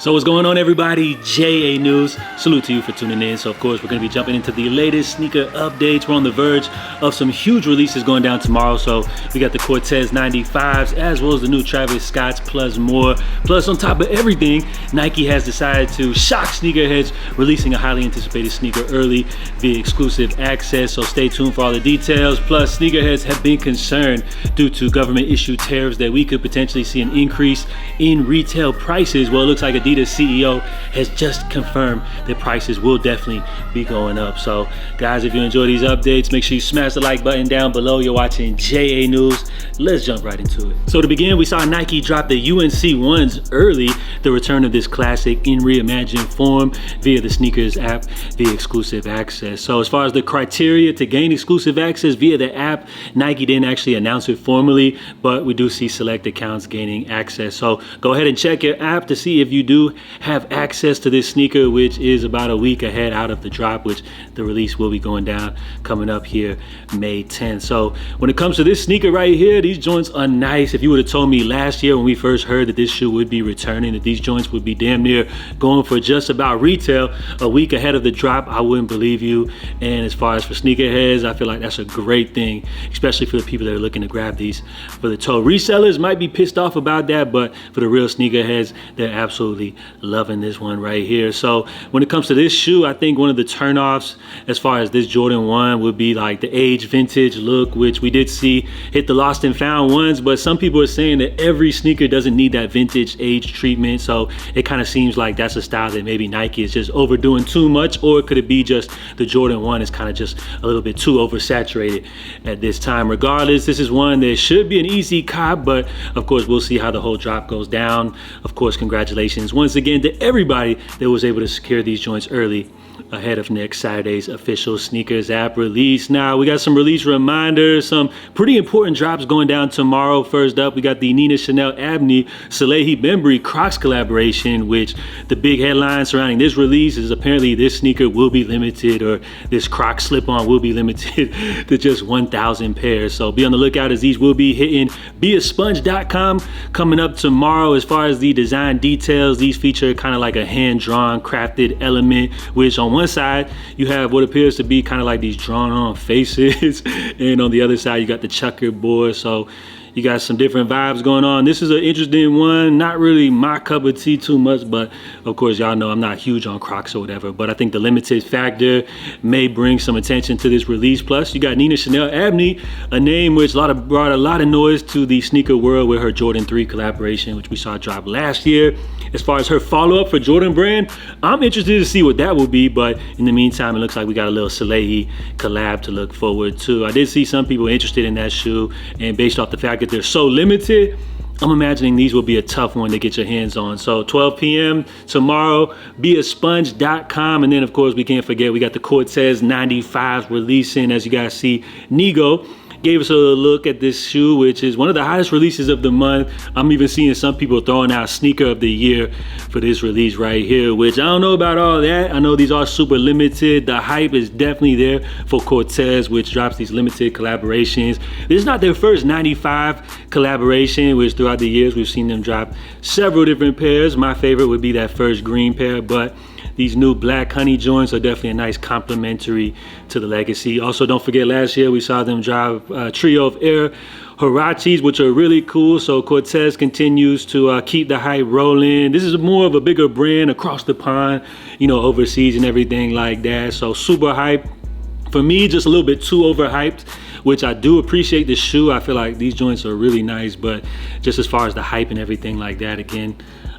So what's going on, everybody? JA News. Salute to you for tuning in. So of course, we're going to be jumping into the latest sneaker updates. We're on the verge of some huge releases going down tomorrow. So we got the Cortez 95s as well as the new Travis Scotts plus more. Plus on top of everything, Nike has decided to shock sneakerheads, releasing a highly anticipated sneaker early via exclusive access. So stay tuned for all the details. Plus, sneakerheads have been concerned due to government issued tariffs that we could potentially see an increase in retail prices. Well, it looks like Adidas CEO has just confirmed that prices will definitely be going up. So guys, if you enjoy these updates, make sure you smash the like button down below. You're watching JA News. Let's jump right into it. So to begin, we saw Nike drop the UNC ones early, the return of this classic in reimagined form via the SNKRS app via exclusive access. So as far as the criteria to gain exclusive access via the app, Nike didn't actually announce it formally, but we do see select accounts gaining access. So go ahead and check your app to see if you do have access to this sneaker, which is about a week ahead out of the drop, which the release will be going down coming up here May 10th. So when it comes to this sneaker right here, these joints are nice. If you would have told me last year when we first heard that this shoe would be returning, that these joints would be damn near going for just about retail a week ahead of the drop, I wouldn't believe you. And as far as for sneakerheads, I feel like that's a great thing, especially for the people that are looking to grab these for the toe. Resellers might be pissed off about that, but for the real sneakerheads, they're absolutely loving this one right here. So when it comes to this shoe, I think one of the turnoffs as far as this Jordan 1 would be like the age vintage look, which we did see hit the lost and found ones, but some people are saying that every sneaker doesn't need that vintage age treatment. So it kind of seems like that's a style that maybe Nike is just overdoing too much, or could it be just the Jordan 1 is kind of just a little bit too oversaturated at this time? Regardless, this is one that should be an easy cop, but of course we'll see how the whole drop goes down. Of course, congratulations once again to everybody that was able to secure these joints early ahead of next Saturday's official SNKRS app release. Now we got some release reminders, some pretty important drops going down tomorrow. First up, we got the Nina Chanel Abney Salehi Bembury Crocs collaboration, which the big headline surrounding this release is apparently this sneaker will be limited, or this Croc slip-on will be limited to just 1,000 pairs. So be on the lookout, as these will be hitting beasponge.com coming up tomorrow. As far as the design details, these feature kind of like a hand-drawn crafted element, which on one side you have what appears to be kind of like these drawn on faces and on the other side you got the checkerboard. So you got some different vibes going on. This is an interesting one, not really my cup of tea too much, but of course y'all know I'm not huge on Crocs or whatever, but I think the limited factor may bring some attention to this release. Plus you got Nina Chanel Abney, a name which brought a lot of noise to the sneaker world with her Jordan 3 collaboration, which we saw drop last year. As far as her follow-up for Jordan Brand, I'm interested to see what that will be, but in the meantime, it looks like we got a little Salehi collab to look forward to. I did see some people interested in that shoe, and based off the fact that they're so limited, I'm imagining these will be a tough one to get your hands on. So 12 p.m. tomorrow, beasponge.com. And then of course we can't forget, we got the Cortez 95s releasing. As you guys see, Nigo gave us a look at this shoe, which is one of the hottest releases of the month. I'm even seeing some people throwing out sneaker of the year for this release right here, which I don't know about all that. I know these are super limited. The hype is definitely there for Cortez, which drops these limited collaborations. This is not their first 95 collaboration, which throughout the years we've seen them drop several different pairs. My favorite would be that first green pair, but these new black honey joints are definitely a nice complementary to the legacy. Also, don't forget last year we saw them drop a trio of Air Huaraches, which are really cool. So Cortez continues to keep the hype rolling. This is more of a bigger brand across the pond, you know, overseas and everything like that. So super hype. For me, just a little bit too overhyped, which I do appreciate the shoe. I feel like these joints are really nice, but just as far as the hype and everything like that, again,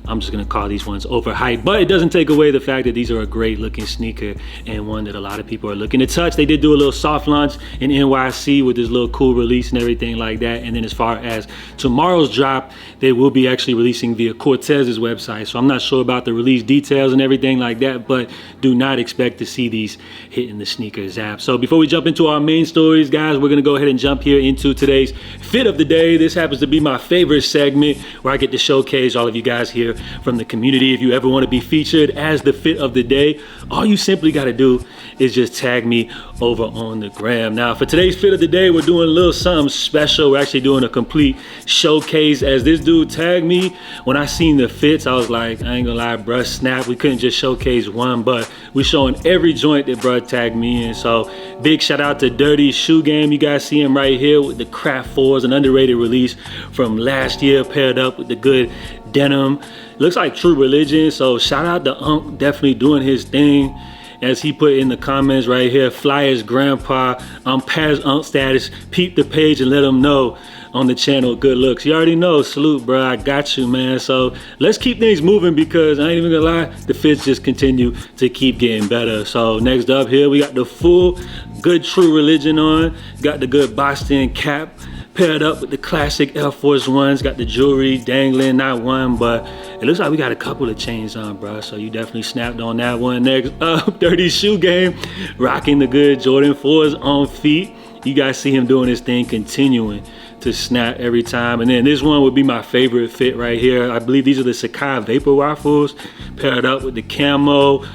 I'm just gonna call these ones overhyped, but it doesn't take away the fact that these are a great looking sneaker and one that a lot of people are looking to touch. They did do a little soft launch in NYC with this little cool release and everything like that. And then as far as tomorrow's drop, they will be actually releasing via Cortez's website. So I'm not sure about the release details and everything like that, but do not expect to see these hitting the SNKRS app. So before we jump into our main stories, guys, we're gonna go ahead and jump here into today's fit of the day. This happens to be my favorite segment where I get to showcase all of you guys here from the community. If you ever want to be featured as the fit of the day, all you simply got to do is just tag me over on the gram. Now for today's fit of the day, we're doing a little something special. We're actually doing a complete showcase. As this dude tagged me, when I seen the fits, I was like, I ain't gonna lie, bruh, snap. We couldn't just showcase one, but we're showing every joint that bruh tagged me in. So big shout out to Dirty Shoe Game. You guys see him right here with the Craft 4s, an underrated release from last year, paired up with the good denim. Looks like True Religion. So shout out to Unc, definitely doing his thing. As he put in the comments right here, fly as grandpa, I'm past Unc status, peep the page and let him know on the channel, good looks. You already know, salute bro, I got you, man. So let's keep things moving, because I ain't even gonna lie, the fits just continue to keep getting better. So next up here, we got the full good True Religion on, got the good Boston cap, paired up with the classic Air Force Ones, got the jewelry dangling, not one, but it looks like we got a couple of chains on, bro. So you definitely snapped on that one. Next up, Dirty Shoe Game, rocking the good Jordan 4s on feet. You guys see him doing his thing, continuing to snap every time. And then this one would be my favorite fit right here. I believe these are the Sacai Vapor Waffles, paired up with the camo,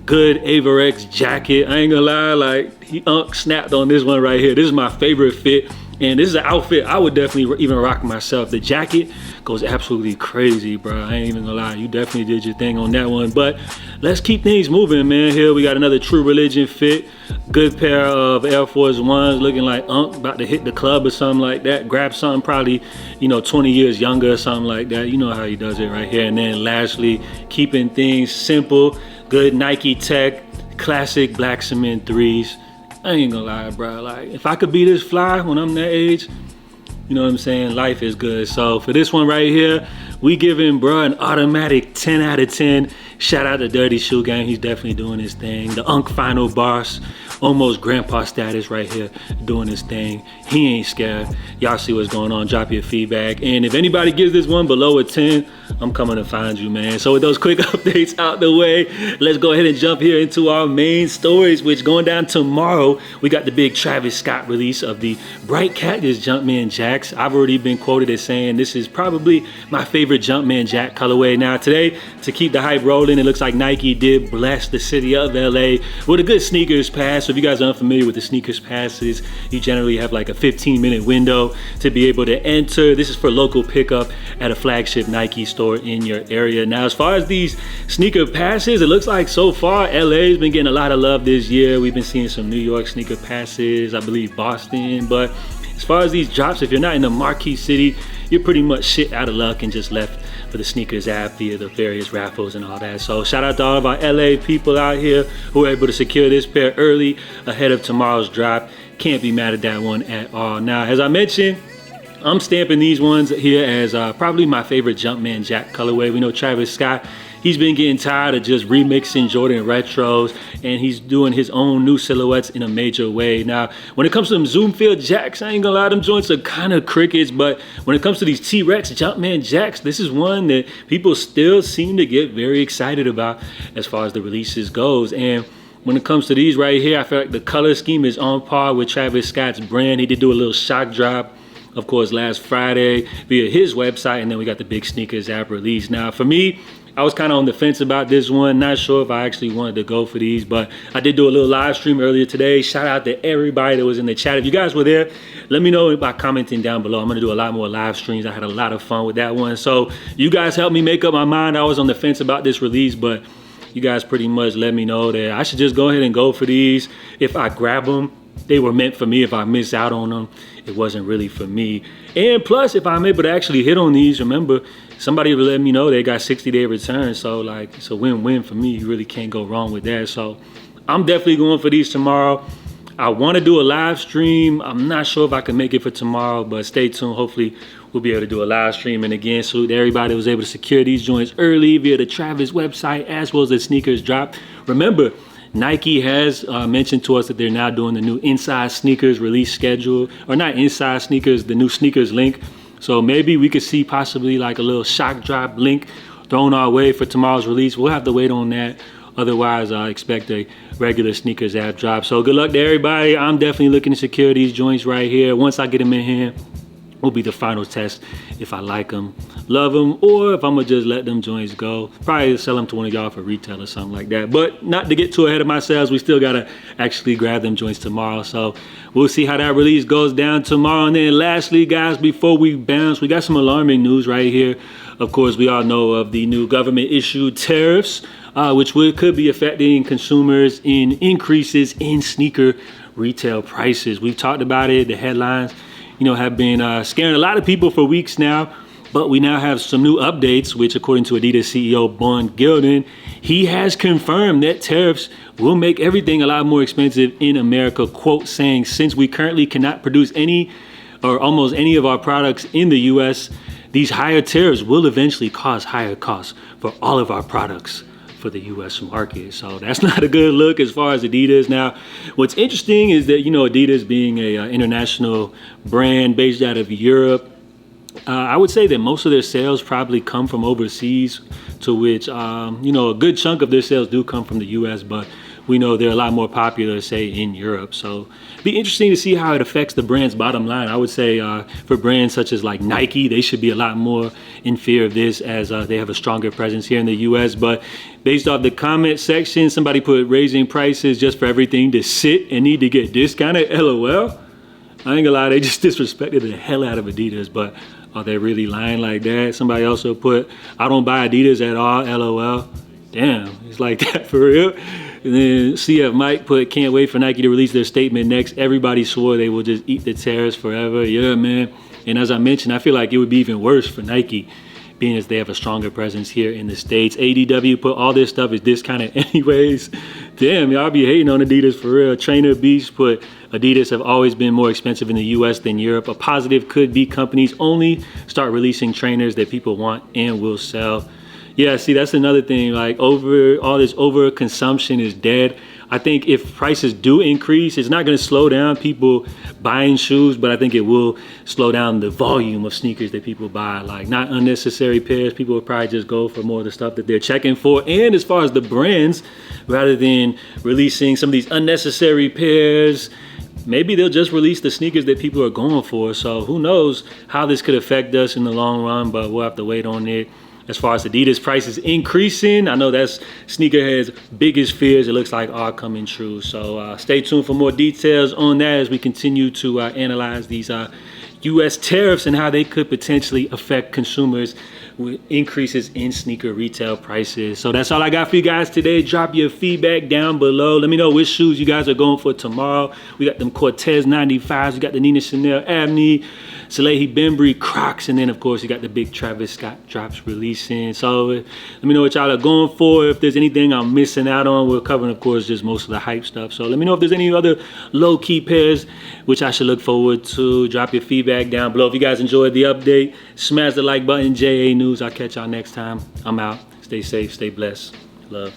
good Avirex jacket. I ain't gonna lie, like he snapped on this one right here. This is my favorite fit. And this is an outfit I would definitely even rock myself. The jacket goes absolutely crazy, bro. I ain't even gonna lie. You definitely did your thing on that one. But let's keep things moving, man. Here we got another True Religion fit. Good pair of Air Force Ones, looking like Unc about to hit the club or something like that. Grab something probably, 20 years younger or something like that. You know how he does it right here. And then lastly, keeping things simple. Good Nike Tech, classic black cement 3s. I ain't gonna lie, bro. Like, if I could be this fly when I'm that age, you know what I'm saying? Life is good. So for this one right here, we giving bro an automatic 10 out of 10. Shout out to Dirty Shoe Gang. He's definitely doing his thing. The Unc Final Boss, almost grandpa status right here, doing his thing. He ain't scared. Y'all see what's going on. Drop your feedback. And if anybody gives this one below a 10, I'm coming to find you, man. So with those quick updates out the way, let's go ahead and jump here into our main stories, which going down tomorrow, we got the big Travis Scott release of the Bright Cactus Jumpman Jacks. I've already been quoted as saying this is probably my favorite Jumpman Jack colorway. Now today, to keep the hype rolling, it looks like Nike did bless the city of LA with a good sneakers pass. So if you guys are unfamiliar with the sneakers passes, you generally have like a 15-minute window to be able to enter. This is for local pickup at a flagship Nike store in your area. Now, as far as these sneaker passes, it looks like so far LA's been getting a lot of love this year. We've been seeing some New York sneaker passes, I believe Boston, but as far as these drops, if you're not in the marquee city, you're pretty much shit out of luck and just left for the sneakers app via the various raffles and all that. So shout out to all of our LA people out here who were able to secure this pair early ahead of tomorrow's drop. Can't be mad at that one at all. Now, as I mentioned, I'm stamping these ones here as probably my favorite Jumpman Jack colorway. We know Travis Scott, he's been getting tired of just remixing Jordan retros, and he's doing his own new silhouettes in a major way. Now, when it comes to them Zoomfield Jacks, I ain't gonna lie, them joints are kind of crickets, but when it comes to these T-Rex Jumpman Jacks, this is one that people still seem to get very excited about as far as the releases goes. And when it comes to these right here, I feel like the color scheme is on par with Travis Scott's brand. He did do a little shock drop, of course, last Friday via his website, and then we got the big sneakers app release. Now, for me, I was kind of on the fence about this one. Not sure if I actually wanted to go for these, but I did do a little live stream earlier today. Shout out to everybody that was in the chat. If you guys were there, let me know by commenting down below. I'm gonna do a lot more live streams. I had a lot of fun with that one. So you guys helped me make up my mind. I was on the fence about this release, but you guys pretty much let me know that I should just go ahead and go for these. If I grab them, they were meant for me. If I miss out on them, it wasn't really for me. And plus, if I'm able to actually hit on these, remember, somebody will let me know they got 60-day return. So like, it's a win-win for me. You really can't go wrong with that. So I'm definitely going for these tomorrow. I want to do a live stream. I'm not sure if I can make it for tomorrow, but stay tuned. Hopefully we'll be able to do a live stream. And again, salute to everybody that was able to secure these joints early via the Travis website as well as the sneakers drop. Remember, Nike has mentioned to us that they're now doing the new Inside Sneakers release schedule, or not Inside Sneakers, the new sneakers link. So maybe we could see possibly like a little shock drop link thrown our way for tomorrow's release. We'll have to wait on that. Otherwise, I expect a regular sneakers app drop. So good luck to everybody. I'm definitely looking to secure these joints right here. Once I get them in hand, will be the final test if I like them love them, or if I'm gonna just let them joints go. Probably sell them to one of y'all for retail or something like that. But not to get too ahead of myself, we still gotta actually grab them joints tomorrow. So we'll see how that release goes down tomorrow. And then lastly, guys, before we bounce, we got some alarming news right here. Of course, we all know of the new government issued tariffs, which could be affecting consumers in increases in sneaker retail prices. We've talked about it. The headlines, have been scaring a lot of people for weeks now. But we now have some new updates, which according to Adidas CEO Bon Gilden, he has confirmed that tariffs will make everything a lot more expensive in America, quote, saying, since we currently cannot produce any or almost any of our products in the US, these higher tariffs will eventually cause higher costs for all of our products for the US market. So that's not a good look as far as Adidas. Now, what's interesting is that, Adidas being a international brand based out of Europe, I would say that most of their sales probably come from overseas, to which, a good chunk of their sales do come from the US, but we know they're a lot more popular, say, in Europe. So it'd be interesting to see how it affects the brand's bottom line. I would say for brands such as like Nike, they should be a lot more in fear of this as they have a stronger presence here in the US. But based off the comment section, somebody put raising prices just for everything to sit and need to get discounted, LOL. I ain't gonna lie, they just disrespected the hell out of Adidas, but are they really lying like that? Somebody also put, I don't buy Adidas at all, LOL. Damn, it's like that for real. And then CF Mike put, can't wait for Nike to release their statement next. Everybody swore they will just eat the tariffs forever. Yeah, man. And as I mentioned, I feel like it would be even worse for Nike, being as they have a stronger presence here in the States. ADW put, all this stuff is discounted anyways. Damn, y'all be hating on Adidas for real. Trainer Beast put, Adidas have always been more expensive in the US than Europe. A positive could be companies only start releasing trainers that people want and will sell. Yeah, see, that's another thing. Like, all this overconsumption is dead. I think if prices do increase, it's not going to slow down people buying shoes, but I think it will slow down the volume of sneakers that people buy. Like, not unnecessary pairs. People will probably just go for more of the stuff that they're checking for. And as far as the brands, rather than releasing some of these unnecessary pairs, maybe they'll just release the sneakers that people are going for. So who knows how this could affect us in the long run, but we'll have to wait on it. As far as Adidas prices increasing, I know that's sneakerheads' biggest fears. It looks like are coming true. So stay tuned for more details on that as we continue to analyze these U.S. tariffs and how they could potentially affect consumers with increases in sneaker retail prices. So that's all I got for you guys today. Drop your feedback down below. Let me know which shoes you guys are going for tomorrow. We got them Cortez 95s. We got the Nina Chanel Abney, Salehi Bembry Crocs, and then of course you got the big Travis Scott drops releasing. So let me know what y'all are going for. If there's anything I'm missing out on, we're covering of course just most of the hype stuff. So let me know if there's any other low-key pairs which I should look forward to. Drop your feedback down below. If you guys enjoyed the update, smash the like button. JA News. I'll catch y'all next time. I'm out. Stay safe, stay blessed. Love.